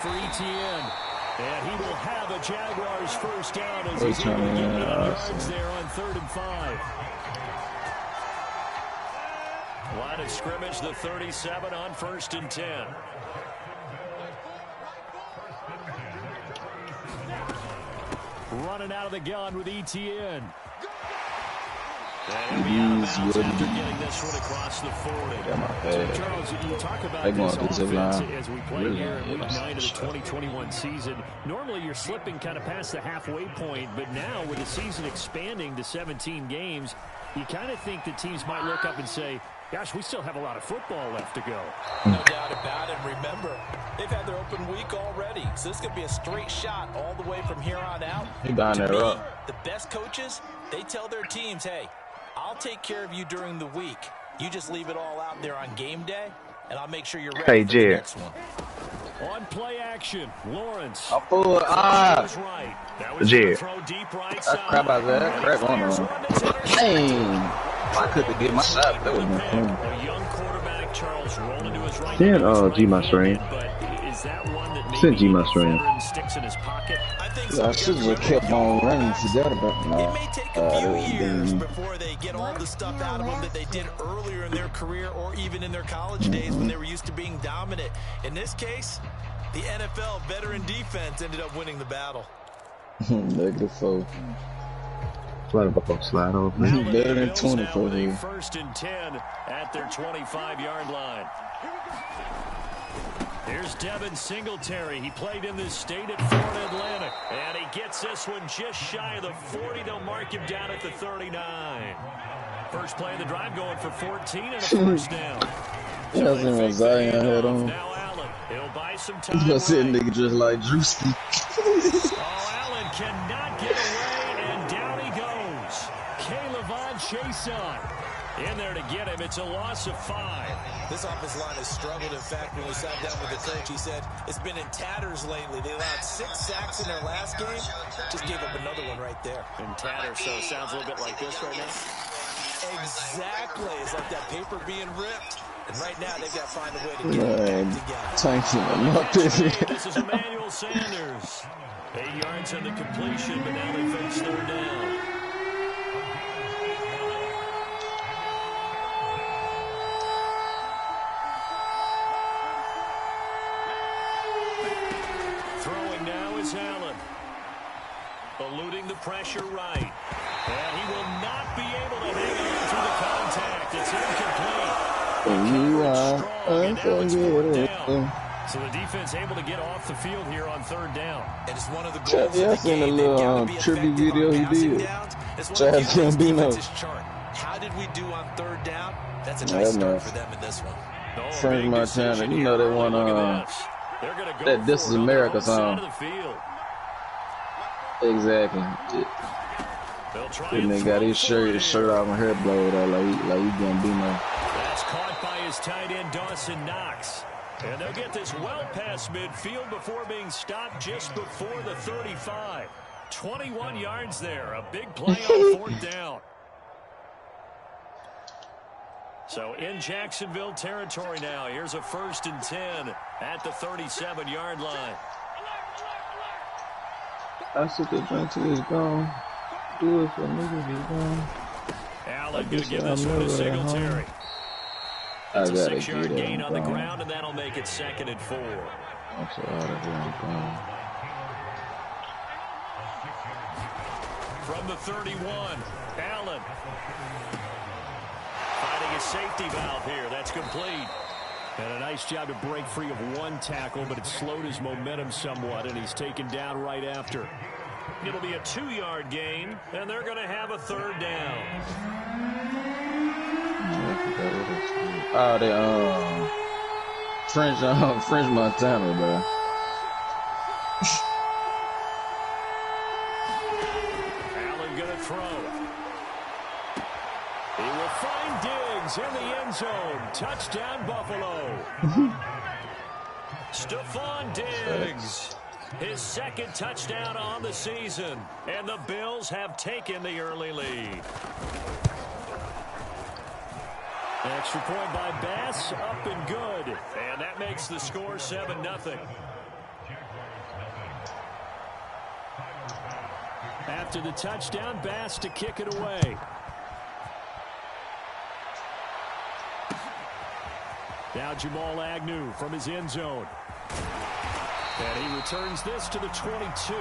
For ETN. And he will have a Jaguars first down as he's able to get 8 yards there on 3rd and 5. Line of scrimmage, the 37 on 1st and 10. Running out of the gun with ETN. And he'll be out of bounds after getting this one across the 40. So, Charles, you talk about this offense as we play here in Week 9 of the 2021 season. Normally, you're slipping kind of past the halfway point, but now with the season expanding to 17 games, you kind of think the teams might look up and say, gosh, we still have a lot of football left to go. No doubt about it. Remember, they've had their open week already, so this could be a straight shot all the way from here on out. To me, the best coaches, they tell their teams, hey, I'll take care of you during the week. You just leave it all out there on game day, and I'll make sure you're ready for the next one. On play action, Lawrence. Right. That was throw deep right side. Crap out there. Crap on him. Dang. I couldn't get my shot. That was my phone. A young quarterback, Charles, rolling to his right. Send G my stream. Is that one that send G my stream. Sticks in his pocket? I should have kept on running. Forgot about it. It may take a few years before they get all the stuff out of them that they did earlier in their career or even in their college days when they were used to being dominant. In this case, the NFL veteran defense ended up winning the battle. -4. Slide over. Better than 24 here. 1st and 10 at their 25-yard line. Here's Devin Singletary. He played in this state at Florida Atlantic. And he gets this one just shy of the 40. They'll mark him down at the 39. First play of the drive going for 14 and a first down. Yeah, I seen Zion had on. Now Allen. He'll buy some time. He's gonna sit nigga just like Drewski. Allen cannot get away, and down he goes. Caleb Chason in there to get him. It's a loss of 5. This offensive line has struggled. In fact, when we sat down with the coach, he said it's been in tatters lately. They allowed 6 sacks in their last game. Just gave up another one right there. In tatters, so it sounds a little bit like this right now. Exactly. It's like that paper being ripped. And right now, they've got to find a way to get it back together. This is Emmanuel Sanders. 8 yards on the completion, but now they face 3rd down. Throwing now is Allen. Eluding the pressure right. And he will not be able to hang on through the contact. It's incomplete. So the defense able to get off the field here on 3rd down. And it's one of the goals. Yeah, I seen a little tribute video he did. How did we do on 3rd down? That's a nice start for them in this one. French Montana, you know they won that This Is America song. Exactly. And they got his shirt off and hair blowed out like he gonna be no. That's caught by his tight end Dawson Knox. And they'll get this well past midfield before being stopped just before the 35. 21 yards there. A big play on 4th down. So in Jacksonville territory now. Here's a 1st and 10 at the 37-yard line. I took the drink till it's gone. Do it for niggas, he's gone. Allen going to give this one to Singletary. It's a 6-yard gain on the ground, and that'll make it 2nd and 4. From the 31, Allen. Finding a safety valve here. That's complete. And a nice job to break free of one tackle, but it slowed his momentum somewhat, and he's taken down right after. It'll be a 2-yard gain, and they're going to have a 3rd down. Oh, the French Montana, bro. Allen gonna throw. He will find Diggs in the end zone. Touchdown, Buffalo. Stephon Diggs. His 2nd touchdown on the season. And the Bills have taken the early lead. Extra point by Bass, up and good. And that makes the score 7-0. After the touchdown, Bass to kick it away. Now Jamal Agnew from his end zone. And he returns this to the 22.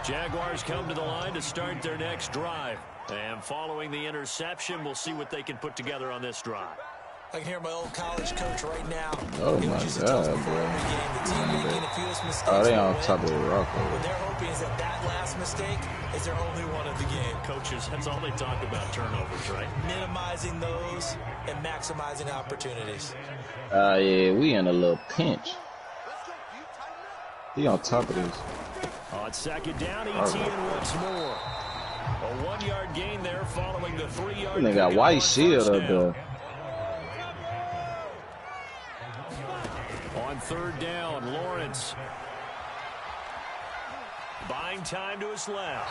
Jaguars come to the line to start their next drive. And following the interception, we'll see what they can put together on this drive. I can hear my old college coach right now. Oh, my God, bro. Oh, they on top of the rock. What they're hoping is that last mistake is their only one of the game. Coaches, that's all they talk about, turnovers, right? Minimizing those and maximizing opportunities. Yeah, we in a little pinch. He on top of this. On second down, ETN once more. A 1-yard gain there following the 3-yard. They got white shield up there. On third down, Lawrence. Buying time to his left.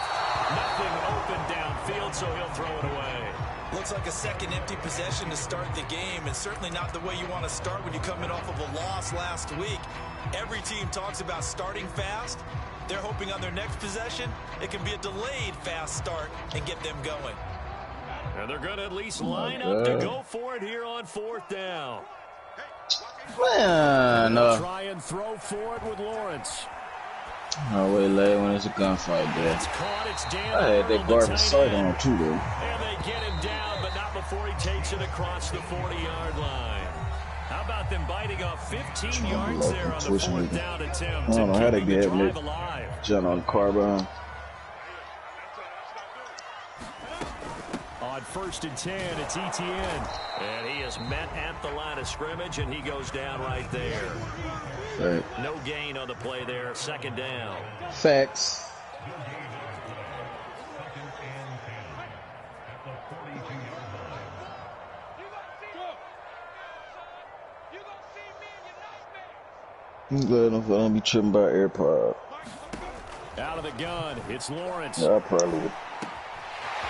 Nothing open downfield, so he'll throw it away. Looks like a second empty possession to start the game, and certainly not the way you want to start when you come in off of a loss last week. Every team talks about starting fast. They're hoping on their next possession, it can be a delayed fast start and get them going. And they're going to at least line up to go for it here on fourth down. Man, try and throw for it with Lawrence. No way, late when it's a gunfight there. It's caught. It's Dan. I had that garbage sight on too, though. And they get him down, but not before he takes it across the 40-yard line. How about them biting off 15 yards there on the fourth down attempt? I don't know how they get it. John on the carbine. On first and 10, it's ETN. And he is met at the line of scrimmage, and he goes down right there. Right. No gain on the play there. Second down. Facts. I'm glad I'm gonna be tripping by AirPod. Out of the gun, it's Lawrence. Yeah, I probably would.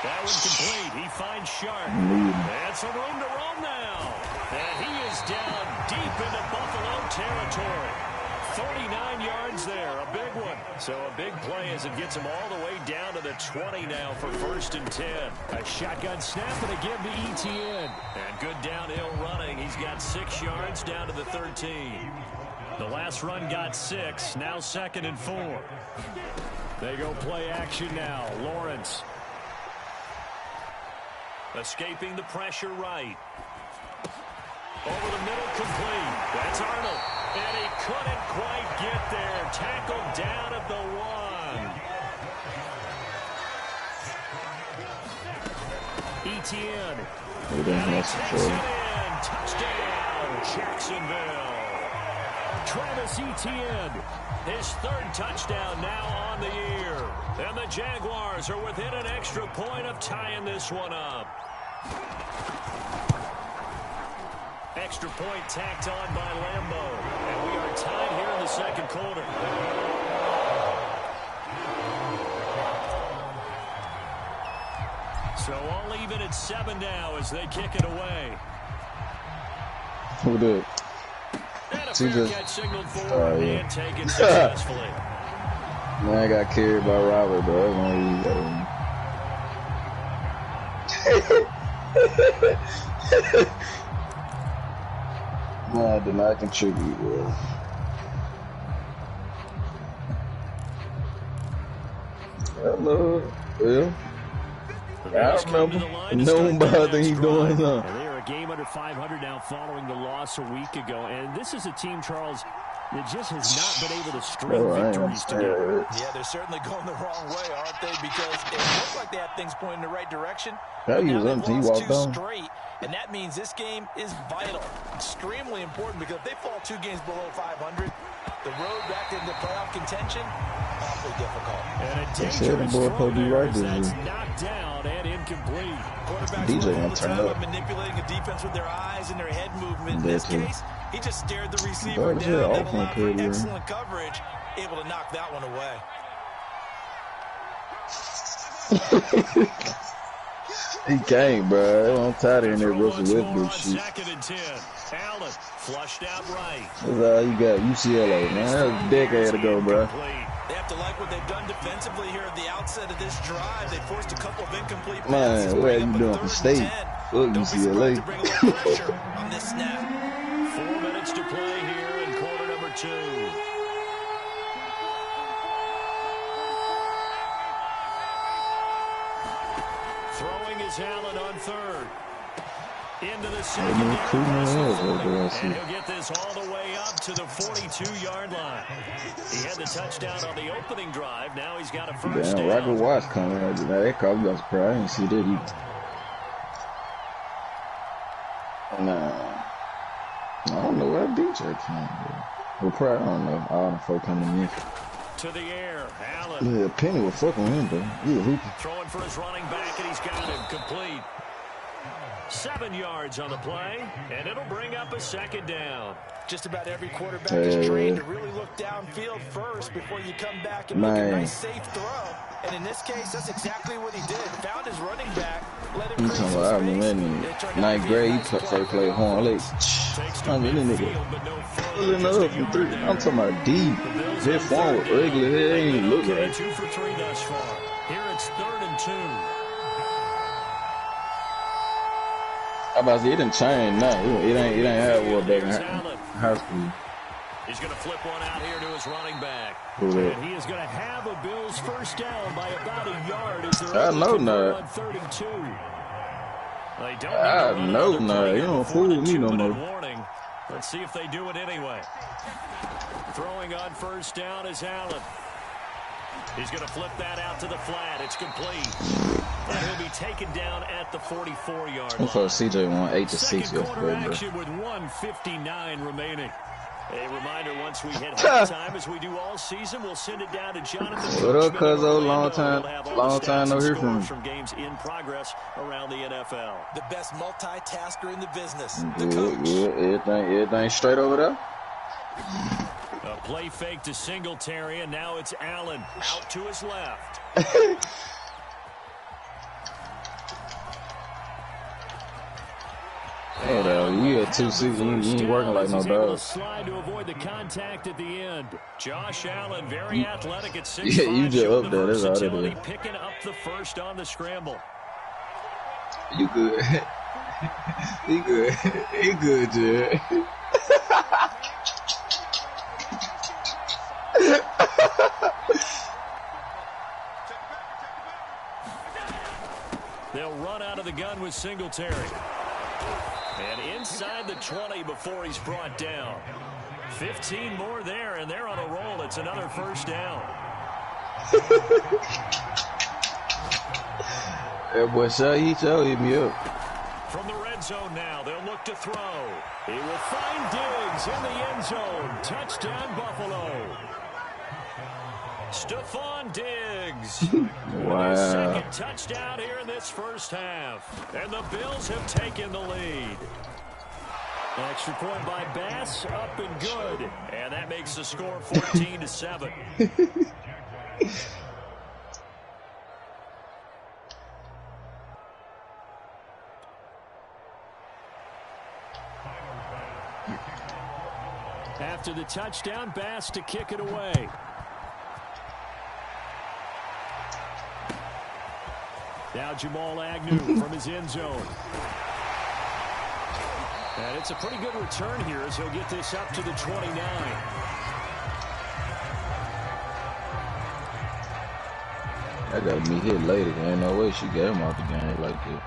That was complete. He finds Sharp. And some room to roam now. And he is down deep into Buffalo territory. 39 yards there, a big one. So a big play as it gets him all the way down to the 20 now for first and 10. A shotgun snap and a give to ETN. And good downhill running. He's got 6 yards down to the 13. The last run got 6. Now second and 4. They go play action now. Lawrence. Escaping the pressure right. Over the middle, complete. That's Arnold. And he couldn't quite get there. Tackled down at the 1. ETN. And he takes it in. Touchdown, Jacksonville. Travis Etienne, his 3rd touchdown now on the year. And the Jaguars are within an extra point of tying this one up. Extra point tacked on by Lambeau. And we are tied here in the second quarter. So all even at 7 now as they kick it away. Who did? And a fair catch signaled forward and taken successfully. Man, I got carried by Robert, bro. No, I did not contribute, bro. Hello. Yeah. I remember. Nobody he doing that. They're a game under 500 now following the loss a week ago. And this is a team, Charles, that just has not been able to string victories together. Yeah, they're certainly going the wrong way, aren't they? Because it looked like they had things pointing in the right direction. Now they've lost 2 straight, and that means this game is vital, extremely important, because if they fall 2 games below 500, the road back into playoff contention, awfully difficult. And a dangerous throw there that's knocked down and incomplete. Quarterbacks DJ all gonna the turn time up. manipulating a defense with their eyes and their head movement. In Yeah, this too. case, he just stared the receiver down and allowed for excellent coverage, able to knock that one away. He came, bro. I'm tired of hearing that Russell Westbrook shit. Second and 10. Allen flushed out right. That's all you got. UCLA, man. That was a decade ago, bro. They have to like what they've done defensively here at the outset of this drive. They forced a couple of incomplete Man, passes. what are you doing for state? Fuck UCLA. To bring a little pressure on this snap. 4 minutes to play here in quarter number 2. Throwing is Allen on third. Into the second. And he'll get this all the way up to the 42-yard line. He had the touchdown on the opening drive. Now he's got a first down. Rocket Watts coming right now. That caught me by surprise. I didn't see that either. Nah. I don't know where DJ came from. Well, probably, I don't know. All the folk coming in. To the air, Allen. Yeah, Penny was fucking with him, though. Yeah, hooper. Throwing for his running back, and he's got him complete. 7 yards on the play, and it'll bring up a second down. Just about every quarterback is trained to really look downfield first before you come back and make a nice, safe throw. And in this case, that's exactly what he did. Found his running back, let him create some space. Ninth grade, he first played Horn Lake. I'm talking about D. His form was ugly. It ain't even look right. 2 for 3 thus far. Here it's 3rd and 2. I about to say, it didn't change now. It ain't had war back in high school. He's going to flip one out here to his running back. And he is going to have a Bills first down by about a yard as they're on 3rd and 2. I know now. You don't fool me no more. Warning. Let's see if they do it anyway. Throwing on first down is Allen. He's going to flip that out to the flat. It's complete. And he'll be taken down at the 44-yard line. I thought CJ won 8-6 yesterday. Quarter action with 1:59 remaining. A reminder, once we hit halftime, as we do all season, we'll send it down to Jonathan. What up, cuzzo? Long time no hear from you. From games in progress around the NFL. The best multitasker in the business. Everything straight over there. A play fake to Singletary, and now it's Allen out to his left. Oh, you had 2 seasons. You ain't working like no dog. Slide to avoid the contact at the end. Josh Allen, very athletic at 6'5". Yeah, you just up there. That's all it is. Picking up the first on the scramble. You good? You good? You good, Jared? They'll run out of the gun with Singletary. And inside the 20 before he's brought down. 15 more there, and they're on a roll. It's another first down. That boy hit me up. From the red zone now, they'll look to throw. He will find Diggs in the end zone. Touchdown, Buffalo. Stephon Diggs. Wow. His second touchdown here in this first half. And the Bills have taken the lead. Extra point by Bass, up and good. And that makes the score 14-7. After the touchdown, Bass to kick it away. Now Jamal Agnew from his end zone. And it's a pretty good return here as he'll get this up to the 29. I got me hit later. There ain't no way she got him out the game like that.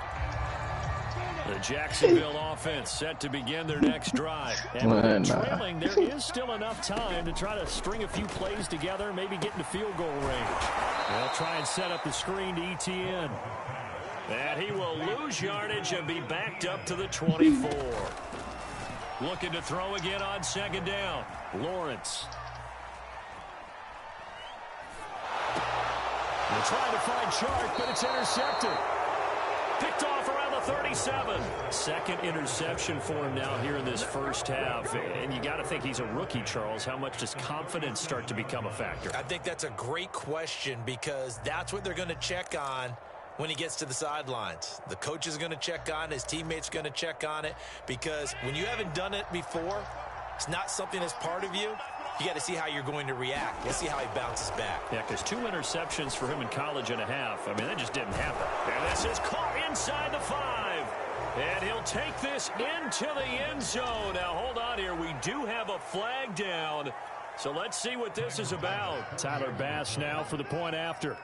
The Jacksonville offense set to begin their next drive. And when they're trailing, there is still enough time to try to string a few plays together, maybe get into field goal range. They'll try and set up the screen to ETN. And he will lose yardage and be backed up to the 24. Looking to throw again on second down. Lawrence. They're trying to find Chark, but it's intercepted. Picked off around the 37. Second interception for him now here in this first half. And you got to think he's a rookie, Charles. How much does confidence start to become a factor? I think that's a great question because that's what they're going to check on when he gets to the sidelines. The coach is going to check on it. His teammates are going to check on it, because when you haven't done it before, it's not something that's part of you. You got to see how you're going to react. We'll see how he bounces back. Yeah, because 2 interceptions for him in college and a half. I mean, that just didn't happen. And this is caught inside the 5. And he'll take this into the end zone. Now, hold on here. We do have a flag down. So let's see what this is about. Tyler Bass now for the point after.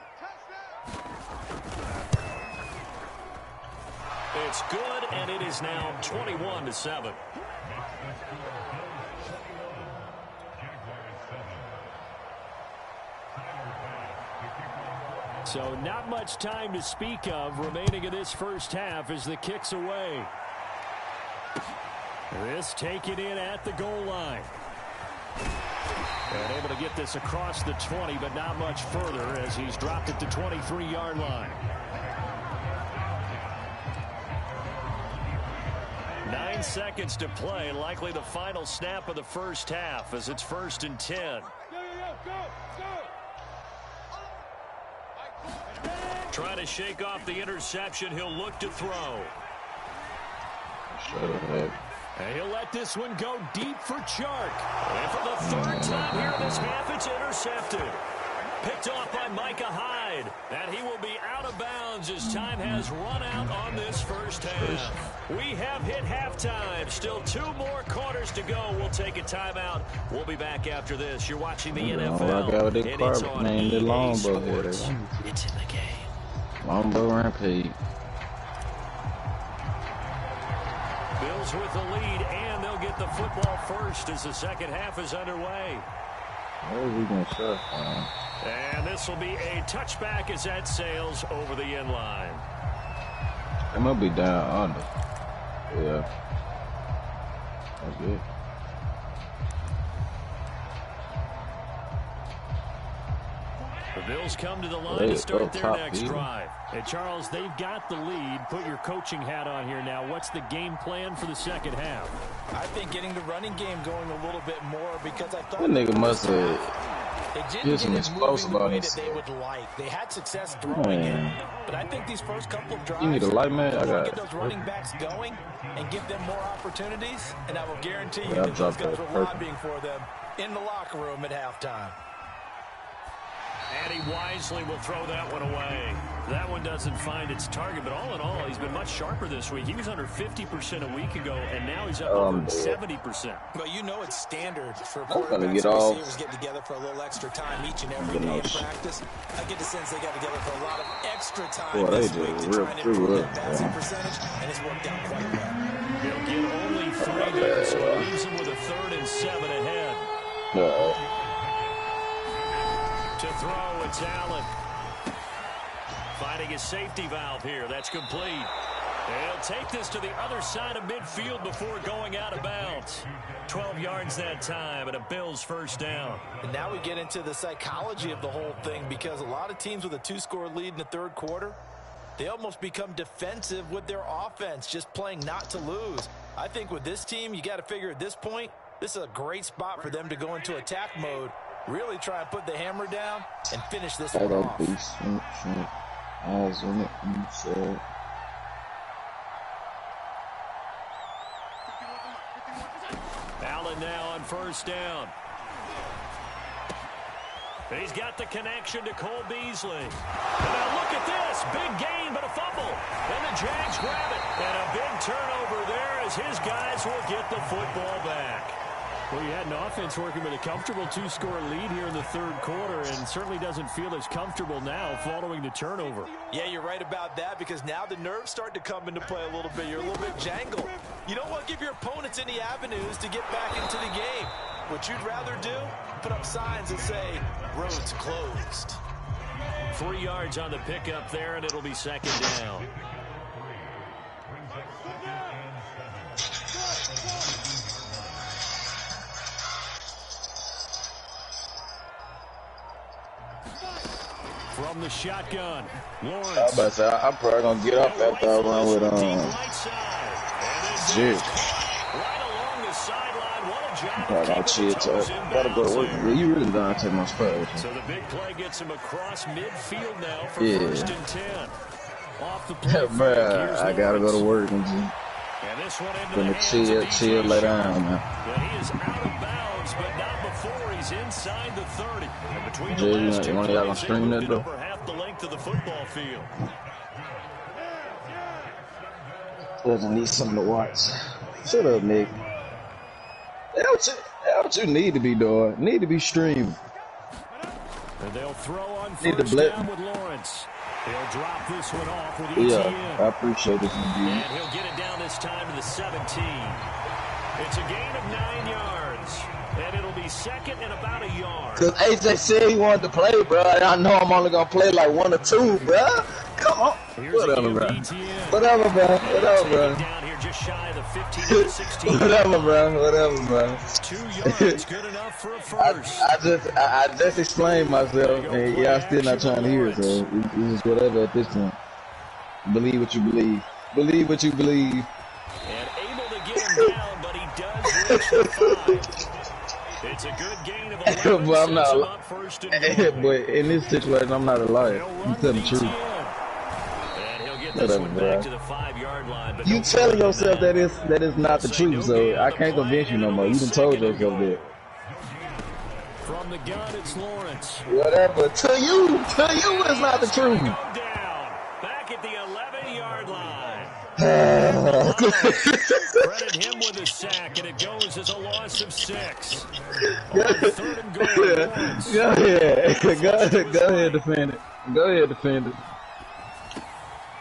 It's good, and it is now 21-7. So not much time to speak of remaining in this first half as the kick's away. This taken in at the goal line. And able to get this across the 20, but not much further as he's dropped it to 23-yard line. 9 seconds to play, likely the final snap of the first half as it's 1st and 10. Trying to shake off the interception. He'll look to throw. And he'll let this one go deep for Chark. And for the 3rd time here in this half, it's intercepted. Picked off by Micah Hyde. And he will be out of bounds as time has run out on this first half. We have hit halftime. Still 2 more quarters to go. We'll take a timeout. We'll be back after this. You're watching the NFL. And it's on EA Sports. It's in the game. Longbow Rampage. Bills with the lead, and they'll get the football first as the second half is underway. Where are we going to start? And this will be a touchback as that sails over the end line. It might be down under. Yeah. That's good. The Bills come to the line to start their next drive. And Charles, they've got the lead. Put your coaching hat on here now. What's the game plan for the second half? I think getting the running game going a little bit more, because I thought that nigga must have did some explosive on it. They would like. They had success throwing it, but I think these first couple of drives, you need a light man. I got get those running backs going and give them more opportunities, and I will guarantee you that those guys were lobbying for them in the locker room at halftime. And he wisely will throw that one away. That one doesn't find its target, but all in all, he's been much sharper this week. He was under 50% a week ago, and now he's up over 70%. Well, you know it's standard for quarterbacks and receivers get together for a little extra time each and every day in practice. I get the sense they got together for a lot of extra time this week to try and improve their passing percentage, and it's worked out quite well. He'll get only 3 there, so it leaves him with a 3rd and 7 ahead. To throw, it's Allen. Finding a safety valve here. That's complete. And he'll take this to the other side of midfield before going out of bounds. 12 yards that time, and a Bills first down. And now we get into the psychology of the whole thing, because a lot of teams with a 2-score lead in the 3rd quarter, they almost become defensive with their offense, just playing not to lose. I think with this team, you got to figure at this point, this is a great spot for them to go into attack mode. Really try and put the hammer down and finish this one off. Allen now on first down. He's got the connection to Cole Beasley. And now look at this. Big gain, but a fumble. And the Jags grab it. And a big turnover there as his guys will get the football back. Well, you had an offense working with a comfortable 2-score lead here in the 3rd quarter, and certainly doesn't feel as comfortable now following the turnover. Yeah, you're right about that, because now the nerves start to come into play a little bit. You're a little bit jangled. You don't want to give your opponents any avenues to get back into the game. What you'd rather do, put up signs that say, roads closed. 3 yards on the pickup there, and it'll be 2nd down. From the shotgun, Lawrence. I'm about to say, I'm probably going to get up after I run with Jig. Right along the sideline. What a job. Gotta go to work. You really gotta take my spot. So the big play gets him across midfield now for 1st and 10. Off the play. Bruh, I gotta go to work and this one gonna chill lay down, man. Yeah, he is out of bounds, but not before he's inside the 30. And between the last two one of y'all gonna plays, stream that though? over half the length of the football field. Doesn't need something to watch. Shut up, Nick. That's what you need to be doing. Need to be streaming. And they'll throw on Need first to blip. down with Lawrence. He'll drop this one off with Yeah, ETN. I appreciate this. And he'll get it down this time to the 17. It's a gain of 9 yards. And it'll be second and about a yard. Because AJ said he wanted to play, bro. And I know I'm only going to play like 1 or 2, bro. Come on. Whatever, bro. Whatever, bro. Whatever, bro. Down here just shy of the 15 to 16. Whatever, bro. Whatever, bro. 2 yards, good enough for a first. I just explained myself, and y'all still not trying to hear it, so it's just whatever at this point. Believe what you believe. Believe what you believe. And able to get him down, but he does reach the 5. It's a good gain of 11. But I'm not. Up first and But in this situation, I'm not a liar. I'm telling the truth. And he'll get this one back to the 5-yard line. But You telling yourself that is not the truth, so I can't convince you no more. You done told yourself that. From the gun, it's Lawrence. Whatever. To you, it's not the truth. Down. Back at the 11-yard line. Credit him with a sack, and it goes as a loss of 6. On third and goal, Lawrence. Go ahead, defend it. Go ahead, defend it.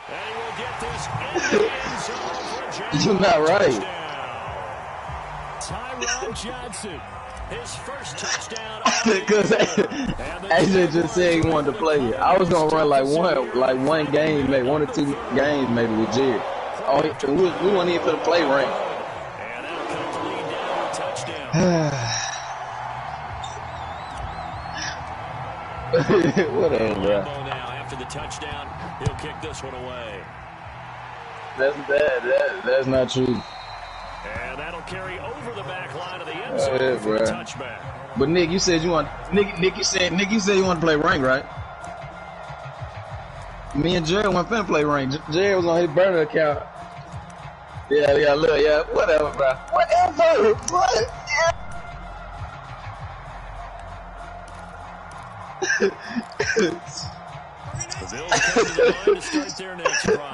And he will get this in the end zone for a Jaguars You're not right. touchdown. Tyron Johnson, his first touchdown. Because AJ just said he wanted to play it. I was gonna run like one game, maybe 1 or 2 games, maybe with Jared. Oh, we weren't even for the play rank. And that'll cut the lead down to a touchdown. Whatever, bro. Now, after the touchdown, he'll kick this one away. That's not true. And that'll carry over the back line of the end zone for a touchback. But Nick, you said you want Nick. You said you want to play rank, right? Me and Jared went finna play rank. Jared was on his burner account. Yeah, look, yeah, whatever, bro. Whatever, what?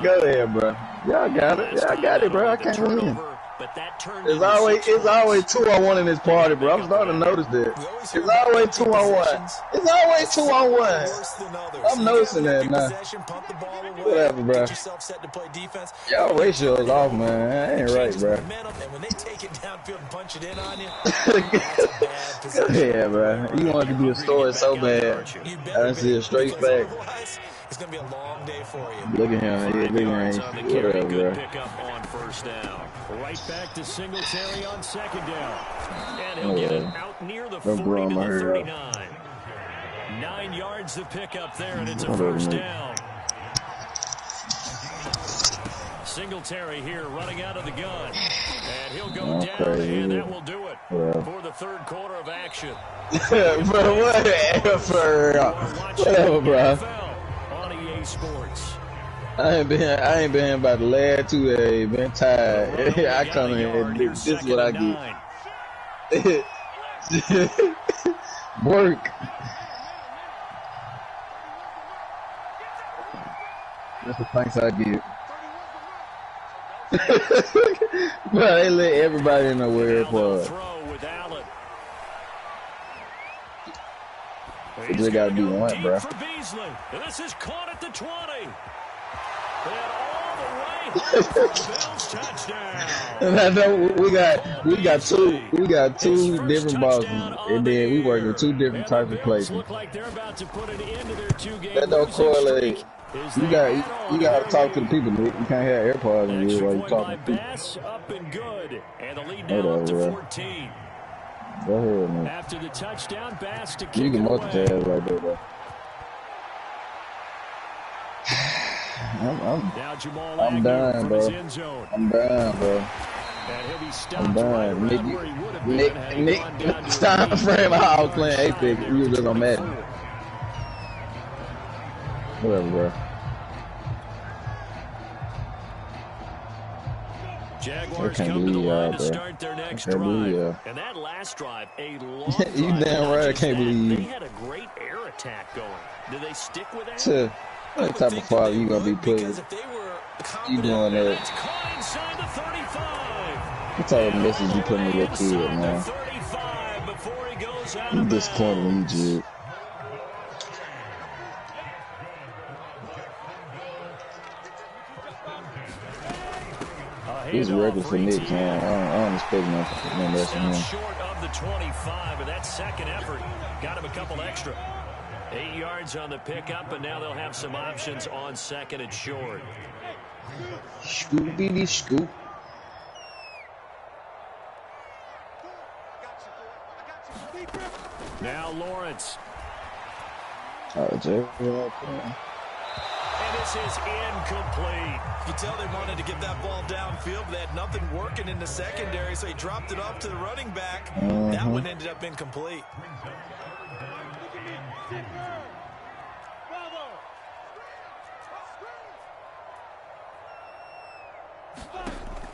Go ahead, bro. Y'all got it, bro. I can't win. It's always 2 on 1 in this party, bro. I'm starting to notice that. It's always 2 on 1. It's always 2 on 1. I'm noticing that now. Whatever, bro. Y'all ratio is off, man. That ain't right, bro. Go ahead, bro. You want to be a story so bad. I see a straight fact. It's going to be a long day for you. Look at him. Whatever, bro. Pick up on first down. Right back to Singletary on second down. And he'll get it out near the 40 to the 39. 9 yards to pick up there, and it's a first down. Singletary here running out of the gun. And he'll go down, and that will do it for the third quarter of action. Bro, whatever, bro. On EA Sports. I ain't been about the last 2 days. Been tired. I come in here. This is what I get. Work. That's the thanks I get. Bro, they let everybody know where it was. It just gotta be one, bro. This is caught at the 20. And all the way home for Bill's touchdown. And I know we got two different bosses, and then we work with 2 different types of places. That don't correlate. You gotta talk to the people, Nick. You can't have AirPods in here while you talking to people. Up and good. And the lead down up to 14. Go ahead, man. After the touchdown, Bass to kick you can it multitask right there, bro. I'm done, bro. I'm done, bro. I'm done. Nick, time frame how I was playing Apex. You was just on Madden. Whatever, bro. Jaguars come to the line to start their next drive. And that last drive, a long drive. You damn right, I can't believe. They had a great air attack going. Do they stick with that? What type of father you gonna be putting? You doing that? What type of message you putting to your kid, man? You disappointed me, Jude. He's regular for Nick, man. I don't expect nothing less from him. Short of the 25, but that second effort got him a couple extra. 8 yards on the pickup, and now they'll have some options on second and short. Scooby scoop. Now Lawrence. Oh, Jerry. And this is incomplete. You tell they wanted to get that ball downfield, but they had nothing working in the secondary, so he dropped it off to the running back. That one ended up incomplete.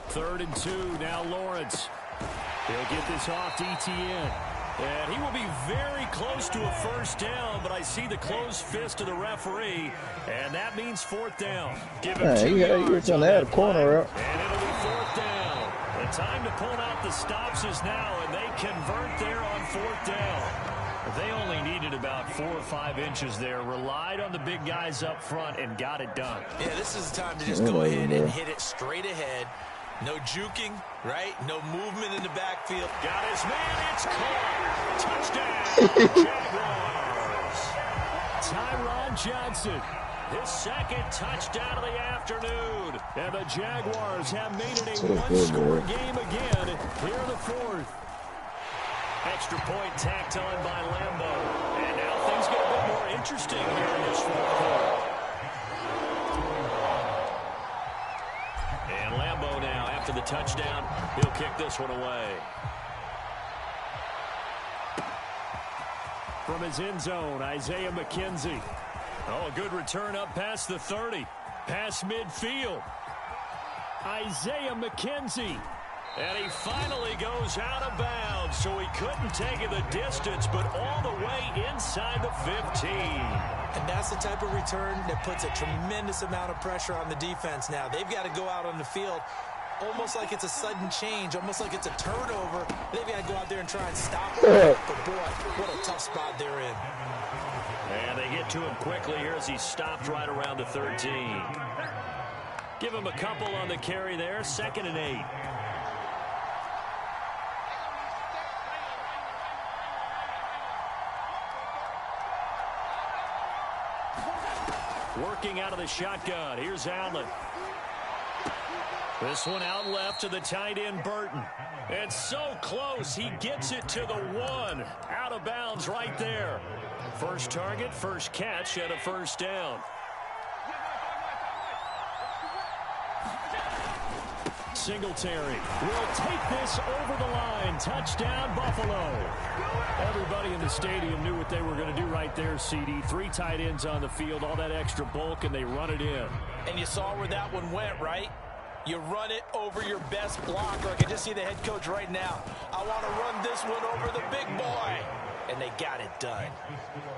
Third and 2, now Lawrence. He'll get this off to ETN. And he will be very close to a first down, but I see the closed fist of the referee, and that means fourth down. Give him 2 yards on that corner up. And it'll be fourth down. The time to pull out the stops is now, and they convert there on fourth down. They only needed about 4 or 5 inches there, relied on the big guys up front, and got it done. Yeah, this is the time to just go ahead and hit it straight ahead. No juking, right? No movement in the backfield. Got his man. It's caught. Touchdown, Jaguars. Tyron Johnson, his second touchdown of the afternoon. And the Jaguars have made it a one-score game again here in the fourth. Extra point tacked on by Lambo. And now things get a bit more interesting here in this fourth quarter. And Lambo now, after the touchdown, he'll kick this one away. From his end zone, Isaiah McKenzie. Oh, a good return up past the 30. Past midfield. Isaiah McKenzie. And he finally goes out of bounds, so he couldn't take it the distance, but all the way inside the 15. And that's the type of return that puts a tremendous amount of pressure on the defense now. They've got to go out on the field almost like it's a sudden change, almost like it's a turnover. They've got to go out there and try and stop it. But, boy, what a tough spot they're in. And they get to him quickly here as he stopped right around the 13. Give him a couple on the carry there, 2nd and 8. Working out of the shotgun. Here's Allen. This one out left to the tight end, Burton. It's so close. He gets it to the 1. Out of bounds right there. First target, first catch, and a first down. Singletary will take this over the line. Touchdown, Buffalo. Everybody in the stadium knew what they were going to do right there, CD. 3 tight ends on the field, all that extra bulk, and they run it in. And you saw where that one went, right? You run it over your best blocker. I can just see the head coach right now. I want to run this one over the big boy. And they got it done.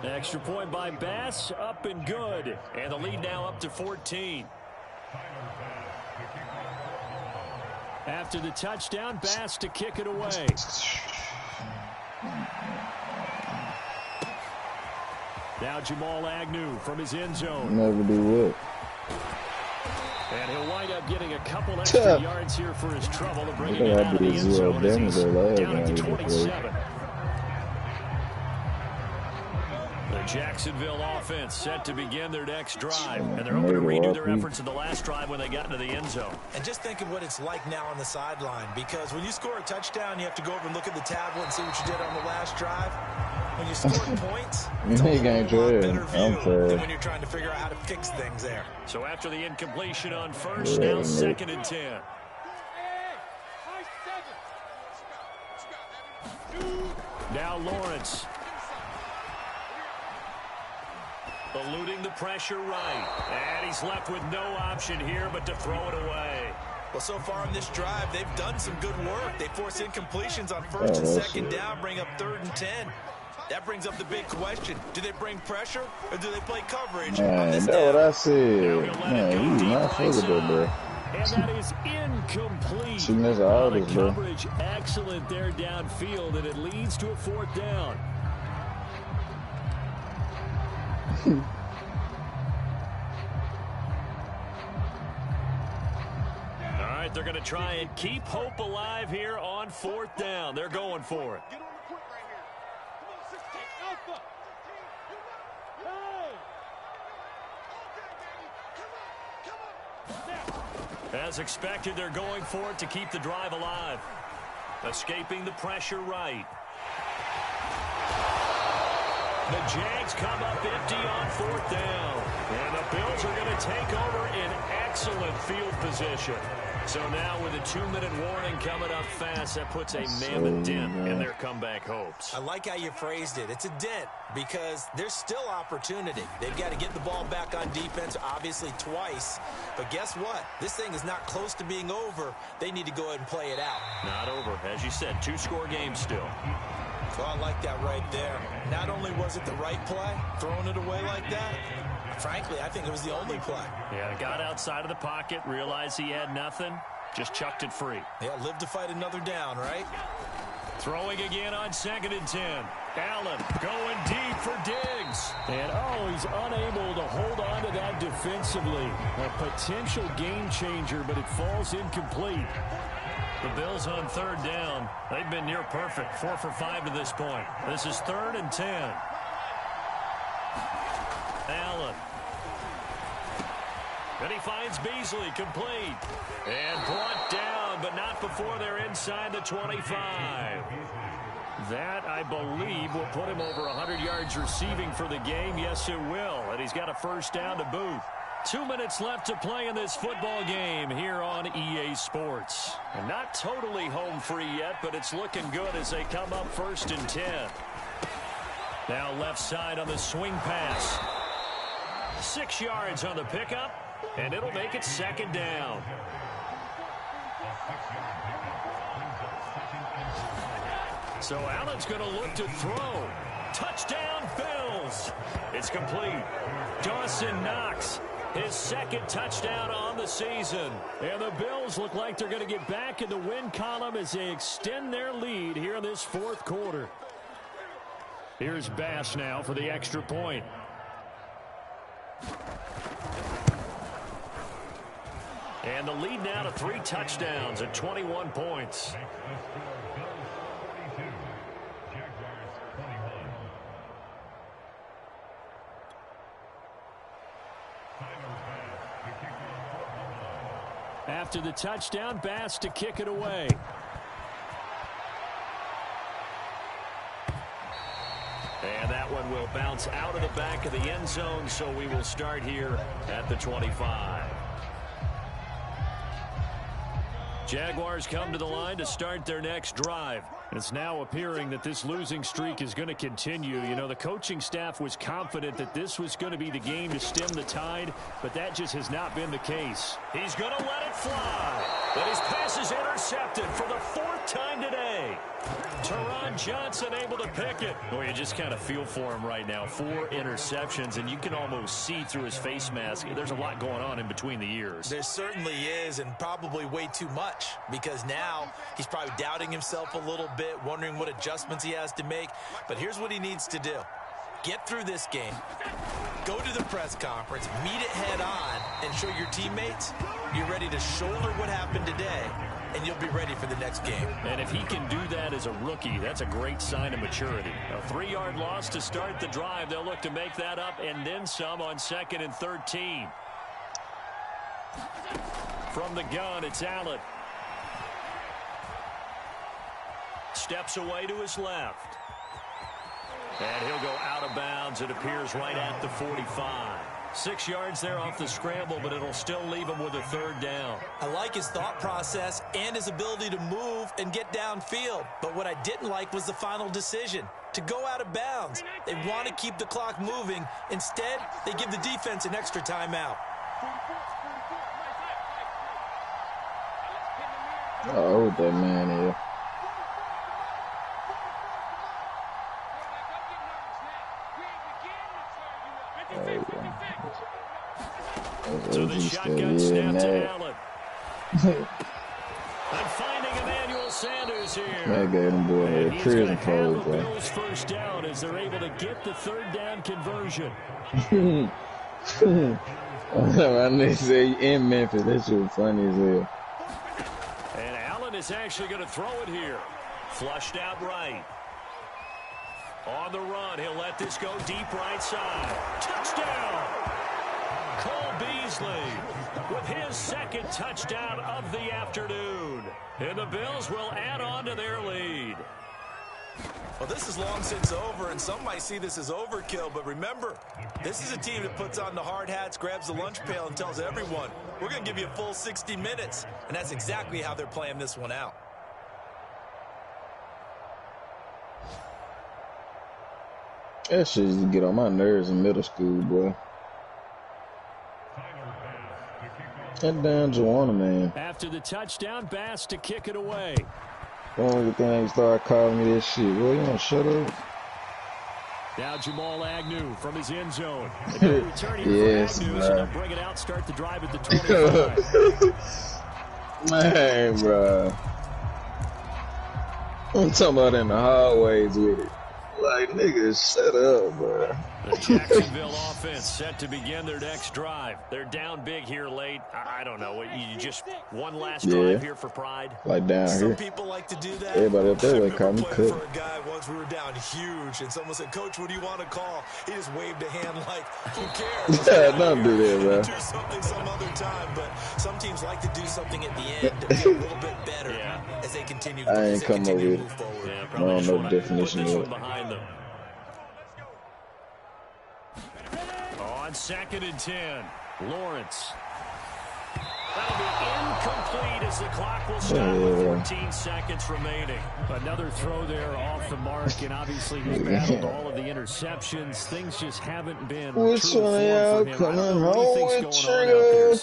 Extra point by Bass, up and good. And the lead now up to 14. After the touchdown, Bass to kick it away. Now Jamal Agnew from his end zone. Never do what. And he'll wind up getting a couple extra yards here for his trouble to bring it out of the end zone as he's down at the 27. The Jacksonville offense set to begin their next drive, and they're hoping to redo their efforts in the last drive when they got into the end zone. And just think of what it's like now on the sideline, because when you score a touchdown, you have to go over and look at the tablet and see what you did on the last drive. When you score points, it's a lot better view than when you're trying to figure out how to fix things there. So after the incompletion on first, now 2nd and 10. Now Lawrence. Eluding the pressure right. And he's left with no option here but to throw it away. Well, so far in this drive, they've done some good work. They force incompletions on first and second down, bring up 3rd and 10. That brings up the big question. Do they bring pressure or do they play coverage? Man, that's what I said. Man, he's not physical, bro. And that is incomplete. She missed all this, bro. Coverage excellent there downfield, and it leads to a 4th down. All right, they're going to try and keep hope alive here on 4th down. They're going for it. As expected, they're going for it to keep the drive alive. Escaping the pressure right. The Jags come up empty on 4th down. And the Bills are going to take over in excellent field position. So now with a 2-minute warning coming up fast, that puts a mammoth dent in their comeback hopes. I like how you phrased it. It's a dent because there's still opportunity. They've got to get the ball back on defense, obviously twice. But guess what? This thing is not close to being over. They need to go ahead and play it out. Not over. As you said, 2-score game still. Well, I like that right there. Not only was it the right play, throwing it away like that, frankly, I think it was the only play. Yeah, got outside of the pocket, realized he had nothing, just chucked it free. Yeah, live to fight another down, right? Throwing again on 2nd and 10. Allen going deep for Diggs. And, he's unable to hold on to that defensively. A potential game changer, but it falls incomplete. The Bills on 3rd down. They've been near perfect, 4 for 5 to this point. This is 3rd and 10. Allen. And he finds Beasley complete. And brought down, but not before they're inside the 25. That, I believe, will put him over 100 yards receiving for the game. Yes, it will. And he's got a 1st down to boot. 2 minutes left to play in this football game here on EA Sports. And not totally home free yet, but it's looking good as they come up 1st and 10. Now left side on the swing pass. 6 yards on the pickup, and it'll make it 2nd down. So Allen's going to look to throw. Touchdown, Bills. It's complete. Dawson Knox, his 2nd touchdown on the season. And the Bills look like they're going to get back in the win column as they extend their lead here in this 4th quarter. Here's Bass now for the extra point. And the lead now to 3 touchdowns at 21 points. After the touchdown, Bass to kick it away. And that one will bounce out of the back of the end zone, so we will start here at the 25. Jaguars come to the line to start their next drive. It's now appearing that this losing streak is going to continue. You know, the coaching staff was confident that this was going to be the game to stem the tide, but that just has not been the case. He's going to let it fly. But his pass is intercepted for the 4th time today. Teron Johnson able to pick it. Boy, you just kind of feel for him right now. 4 interceptions, and you can almost see through his face mask. There's a lot going on in between the ears. There certainly is, and probably way too much, because now he's probably doubting himself a little bit, wondering what adjustments he has to make. But here's what he needs to do. Get through this game, go to the press conference, meet it head on, and show your teammates you're ready to shoulder what happened today, and you'll be ready for the next game. And if he can do that as a rookie, that's a great sign of maturity. A 3-yard loss to start the drive. They'll look to make that up and then some on 2nd and 13. From the gun, it's Allen. Steps away to his left. And he'll go out of bounds, it appears, right at the 45. 6 yards there off the scramble, but it'll still leave him with a 3rd down. I like his thought process and his ability to move and get downfield. But what I didn't like was the final decision, to go out of bounds. They want to keep the clock moving. Instead, they give the defense an extra timeout. Oh, what that man is. So the shotgun snap to Allen. And finding Emmanuel Sanders here. That gave him boy a prison code, bro. Bills first down as they're able to get the third down conversion. I need to say in Memphis. That shit was funny as hell. And Allen is actually going to throw it here. Flushed out right. On the run, he'll let this go deep right side. Touchdown! Cole Beasley with his second touchdown of the afternoon. And the Bills will add on to their lead. Well, this is long since over, and some might see this as overkill, but remember, this is a team that puts on the hard hats, grabs the lunch pail, and tells everyone, we're going to give you a full 60 minutes, and that's exactly how they're playing this one out. That shit used to get on my nerves in middle school, boy. That damn Joanna, man. After the touchdown, Bass to kick it away. Only thing start calling me this shit. Well, you don't shut up. Now Jamal Agnew from his end zone. Yes, for Agnew, so they'll bring it out, start the drive at the 25. Man, bro. I'm talking about in the hallways with it. Like, niggas, shut up, bro. The Jacksonville offense set to begin their next drive. They're down big here late. I don't know. You just one last drive here for pride. Like down Some here. people like to do that. Everybody up there would call me cook. For a guy once we were down huge, and someone said, "Coach, what do you want to call?" He just waved a hand like, "Who cares?" Yeah, don't do that, bro. Do something some other time, but some teams like to do something at the end to feel a little bit better as they continue. I ain't come up with it. Yeah, I don't know the definition of it. Behind them. On 2nd and 10, Lawrence. That'll be incomplete as the clock will stop with 14 seconds remaining. Another throw there off the mark, and obviously he's battled all of the interceptions. Things just haven't been Which one of y'all coming home with Trigger?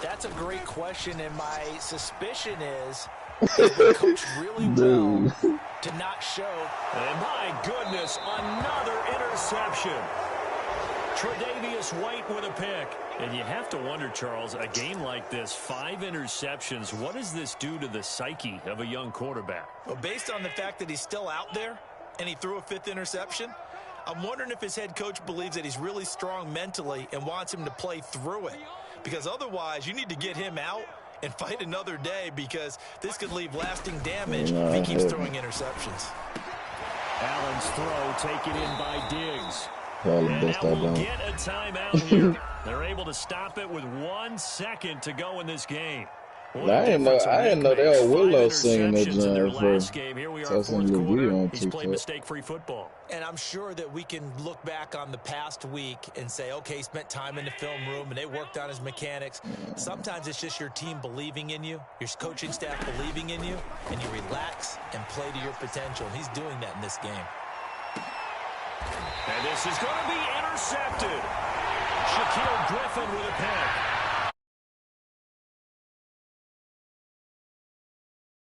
That's a great question, and my suspicion is the coach really well to not show. And my goodness, another interception. Tre'Davious White with a pick. And you have to wonder, Charles, a game like this, 5 interceptions, what does this do to the psyche of a young quarterback? Well, based on the fact that he's still out there and he threw a 5th interception, I'm wondering if his head coach believes that he's really strong mentally and wants him to play through it. Because otherwise, you need to get him out and fight another day, because this could leave lasting damage if he keeps throwing interceptions. Allen's throw taken in by Diggs. Probably and best now I we'll don't. get a timeout here. They're able to stop it with 1 second to go in this game. I didn't know they were Willow singing that John first. So I seen the video on He's played TikTok. mistake-free football. And I'm sure that we can look back on the past week and say, okay, he spent time in the film room and they worked on his mechanics. Sometimes it's just your team believing in you, your coaching staff believing in you, and you relax and play to your potential. And he's doing that in this game. And this is going to be intercepted. Shaquille Griffin with a pick.